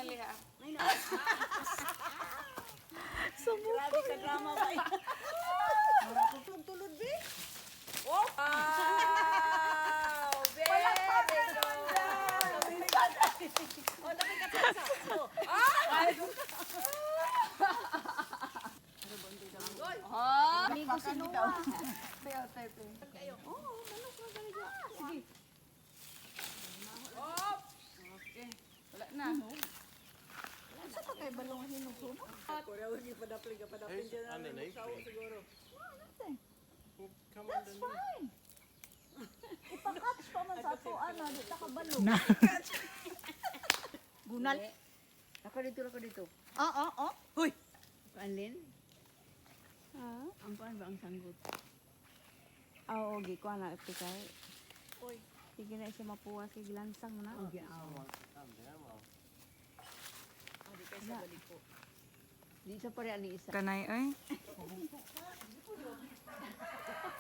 lang liha. Grabe ka drama ba? Tulod-tulod, be. Wow! Very good! Oh, laki ka sa. Amigo si Noah. Kayo. Oh, manok na talaga. Sige. Op! Okay. Wala na. Sa pa kay balong hinugsuno? Kuya, hindi pa dapli ka pa dapli dyan. Siguro. That's fine. Ipakatch pa man sa ako, ano, di ta kabalo. Gunal. Ako dito. Oo. Hoy. Paanlin? Ang paan ba ang sanggot? Oo, gi ko na ipikay. Hoy. Sige na siya mapuwas kay gilansang na. Ang giawa. Di kay sa balik po. Di sa pare ani isa. Kanay ay.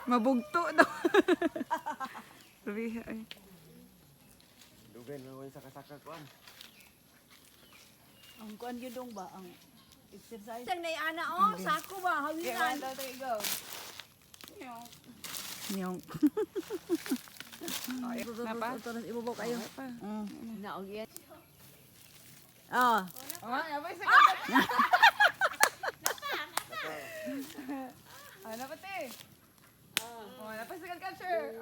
Mabugto daw. Sabi ay. Dugay na ko sa kasaka ko. Ang kuan gyud dong ba ang exercise? Sang nay ana oh, sako ba hawinan. Go. Nyong. Napa? Turas ibubo kayo. Naog yan. Ah. Napay sa napati. Napay sa catcher.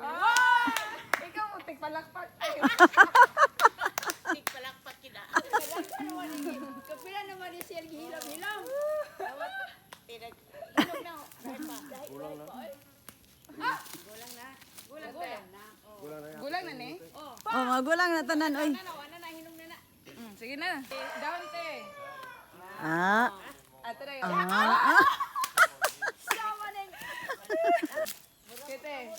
Ikaw utik palakpak. Tik palakpak kina. Kapila naman ni siya hilam-hilam. Dawat pinag ilog na. Kulang na. Gulang na. Gulang na ni. Oh. Oh, magulang na tanan oy. Ana na hinom na na. Sige na. Down te. Ah. Ato na yun. Ah. Sama ning. Kete.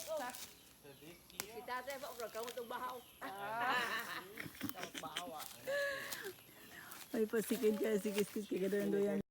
Si tatay ba ug kamu tong bahaw. Ay pasikid ka, sikis-kis ka doon doyan.